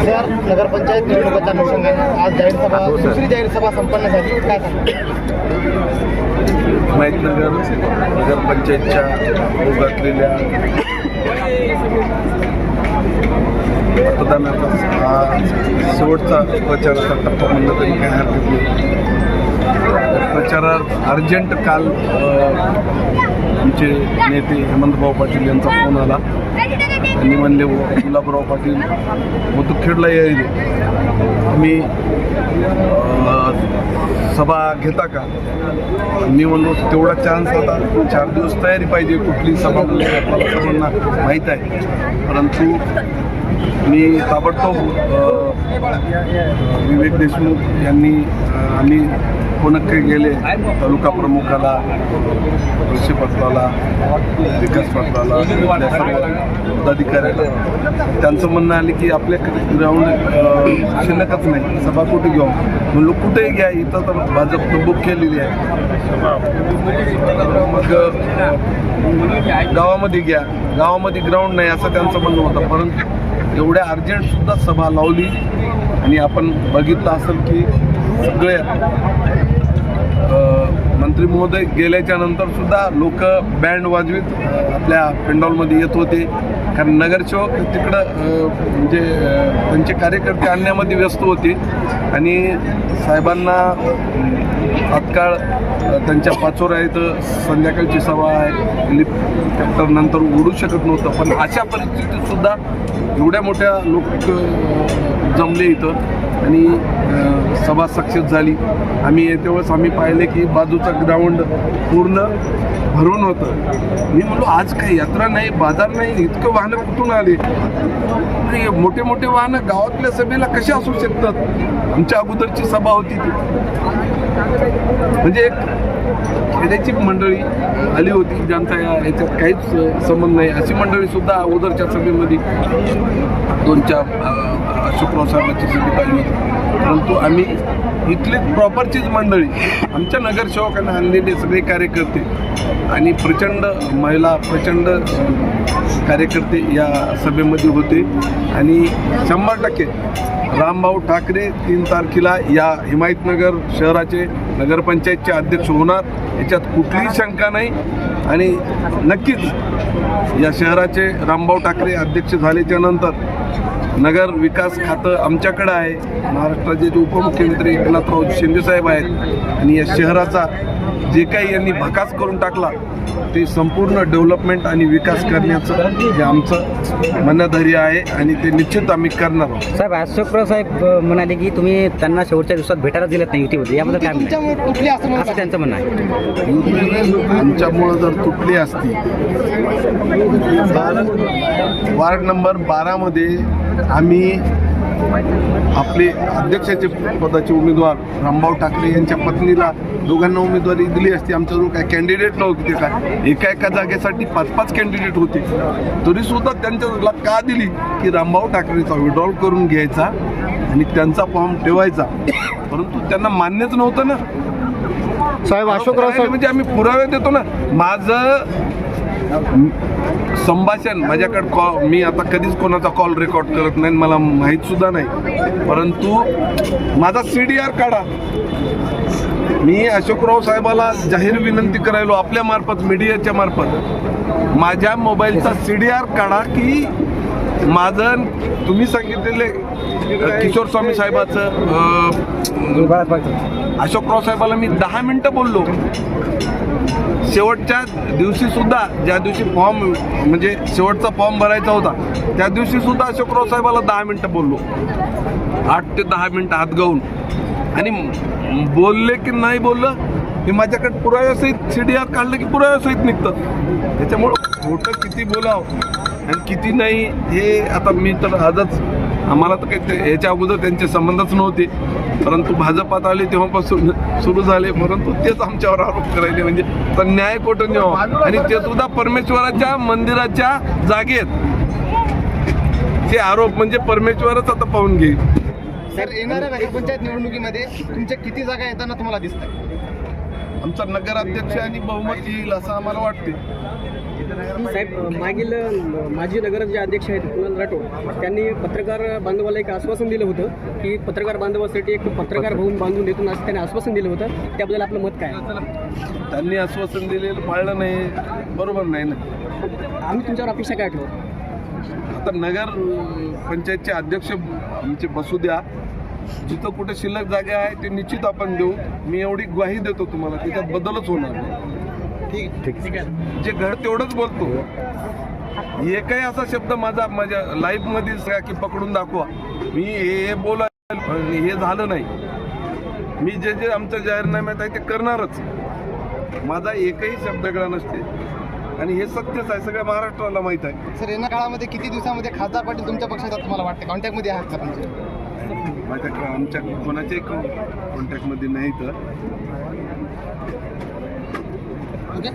Sir, नगरपंचायत निवडणुकीच्या अनुषंगाने आज जाहीर सभा, दुसरी जाहीर सभा संपन्न झाली, काय हिमायतनगर नगरपंचायतच्या भोगातलेल्या मतदानाचा हा शेवटचा प्रचाराचा टप्पा म्हणलं तरी काही हरकत नाही. प्रचारात अर्जंट काल आमचे नेते हेमंतभाऊ पाटील यांचा फोन आला. त्यांनी म्हणले गुलाबराव पाटील मुदखेडला यायले, तुम्ही सभा घेता का? मी म्हणलो तेवढा चान्स आता 4 दिवस तयारी पाहिजे कुठली सभा आपल्याला सर्वांना माहीत आहे. परंतु मी ताबडतोब विवेक देशमुख यांनी आम्ही कोणकडे गेले, तालुका प्रमुखाला, कृषी पत्राला, विकास पत्राला, पदाधिकाऱ्याला, त्यांचं म्हणणं आले की आपल्याकडे ग्राउंड शिल्लकच नाही, सभा कुठे घेऊ? म्हणलो कुठेही घ्या, इथं तर भाजपनं बुक केलेली आहे. मग गावामध्ये घ्या, गावामध्ये ग्राउंड नाही असं त्यांचं म्हणणं होतं. परंतु एवढ्या अर्जंटसुद्धा सभा लावली आणि आपण बघितलं असेल की सगळे मंत्री महोदय गेल्याच्या नंतर सुद्धा लोक बँड वाजवीत आपल्या पेंडॉलमध्ये येत होते. कारण नगरसेवक तिकडं म्हणजे त्यांचे कार्यकर्ते आणण्यामध्ये व्यस्त होते आणि साहेबांना तात्काळ त्यांच्या पाचोऱ्या इथं संध्याकाळची सभा आहे, हेलिकॉप्टर नंतर उडू शकत नव्हतं. पण अशा परिस्थितीत सुद्धा एवढ्या मोठ्या लोक जमले इथं आणि सभा सक्सेस झाली. आम्ही येतेवेळेस आम्ही पाहिले की बाजूचं ग्राउंड पूर्ण भरून होतं. मी म्हणलो आज काही यात्रा नाही, बाजार नाही, इतकं वाहनं कुठून आले? मोठे मोठे वाहनं गावातल्या सभेला कसे असू शकतात? आमच्या अगोदरची सभा होती ती, म्हणजे एक खेड्याची मंडळी आली होती ज्यांचा याच्यात काहीच संबंध नाही, अशी मंडळी सुद्धा अगोदरच्या सभेमध्ये 2-4 अशोकराव साहेबांची सभेत आली होती. परंतु आम्ही इथली प्रॉपरचीच मंडळी, आमच्या नगरसेवकांना आणलेले सगळे कार्यकर्ते आणि प्रचंड महिला, प्रचंड कार्यकर्ते या सभेमध्ये होते. आणि 100% रामभाऊ ठाकरे 3 तारखेला या हिमायतनगर शहराचे नगरपंचायतचे अध्यक्ष होणार, याच्यात कुठलीही शंका नाही. आणि नक्कीच या शहराचे रामभाऊ ठाकरे अध्यक्ष झाल्याच्या नंतर नगर विकास खातं आमच्याकडं आहे. महाराष्ट्राचे जे उपमुख्यमंत्री एकनाथराव शिंदेसाहेब आहेत आणि या शहराचा जे काही यांनी भकास करून टाकला ते संपूर्ण डेव्हलपमेंट आणि विकास करण्याचं हे आमचं मनधैर्य आहे आणि ते निश्चित आम्ही करणार आहोत. साहेब, अशोकराव साहेब म्हणाले की तुम्ही त्यांना शेवटच्या दिवसात भेटायला दिलेत नाही युतीमध्ये, याबद्दल काय म्हणणं असं त्यांचं म्हणणं आहे? आमच्यामुळं जर तुटली असती तर वार्ड नंबर 12मध्ये आम्ही आपले अध्यक्षाचे पदाचे उमेदवार रामभाऊ ठाकरे यांच्या पत्नीला दोघांना उमेदवारी दिली असती. आमच्याजवळ काय कॅन्डिडेट नव्हते, काय एका जागेसाठी 5-5 कॅन्डिडेट होते. तरीसुद्धा त्यांच्याला का दिली की रामभाऊ ठाकरेचा विड्रॉल करून घ्यायचा आणि त्यांचा फॉर्म ठेवायचा. परंतु त्यांना मान्यच नव्हतं ना साहेब. अशोकराव साहेब म्हणजे आम्ही पुरावे देतो ना. माझं संभाषण माझ्याकडे मी आता कधीच कोणाचा कॉल रेकॉर्ड करत नाही, मला माहीत सुद्धा नाही. परंतु माझा CDR काढा. मी अशोकराव साहेबाला जाहीर विनंती करायलो आपल्या मार्फत, मीडियाच्या मार्फत, माझ्या मोबाईलचा CDR काढा की माझं तुम्ही सांगितलेले किशोर स्वामी साहेबाचं अशोकराव साहेबाला मी 10 मिनटं बोललो. शेवटच्या दिवशी सुद्धा, ज्या दिवशी फॉर्म म्हणजे शेवटचा फॉर्म भरायचा होता त्या दिवशी सुद्धा अशोकराव साहेबाला 10 मिनटं बोललो, 8 ते 10 मिनटं हात गाऊन. आणि बोलले की नाही बोललं हे माझ्याकडे पुराव्यासहित CDR काढलं की पुराव्यासहित निघतात. त्याच्यामुळं खोटं किती बोलावं आणि किती नाही हे आता मी तर आजच, आम्हाला तर काही याच्या अगोदर त्यांचे संबंधच नव्हते, परंतु भाजपात आले तेव्हापासून सुरू झाले. परंतु तेच आमच्यावर आरोप करायले, म्हणजे तर न्याय कोठं न्यावं आणि ते सुद्धा परमेश्वराच्या मंदिराच्या जागेत. ते आरोप म्हणजे परमेश्वरच आता पाहून घेईल. सर, येणाऱ्या नगरपंचायत निवडणुकीमध्ये तुमच्या किती जागा येताना तुम्हाला दिसतात? आमचा नगराध्यक्ष आणि बहुमत येईल असं आम्हाला वाटते. साहेब, मागील माजी नगर जे अध्यक्ष आहेत कुणाल राठोड त्यांनी पत्रकार बांधवाला एक आश्वासन दिलं होतं की पत्रकार बांधवासाठी एक पत्रकार भवन बांधून देतो असं त्यांनी आश्वासन दिलं होतं. त्याबद्दल आपलं मत काय? त्यांनी आश्वासन दिलेलं पाळलं नाही, बरोबर नाही ना. आम्ही तुमच्यावर अपेक्षा काय ठेवू? आता नगर पंचायतचे अध्यक्ष आमचे बसू द्या, जिथं कुठे शिल्लक जागा आहे ते निश्चित आपण देऊ. मी एवढी ग्वाही देतो तुम्हाला, त्याच्यात बदलच होणार नाही. ठीक आहे. जे घड तेवढंच बोलतो. एकही असा शब्द माझ्या लाईफमध्ये सगळा की पकडून दाखवा मी हे बोला हे झालं नाही. मी जे आमच्या जाहीरनाम्यात आहे ते करणारच. माझा एकही शब्द गळा नसते आणि हे सत्यच आहे, सगळ्या महाराष्ट्राला माहीत आहे. सर, येणाऱ्या काळामध्ये किती दिवसामध्ये खासदार पाटील तुमच्या पक्षात तुम्हाला वाटते? कॉन्टॅक्टमध्ये आहात का तुमचे? आमच्या कोणाच्याही कॉन्टॅक्टमध्ये नाही तर ओके.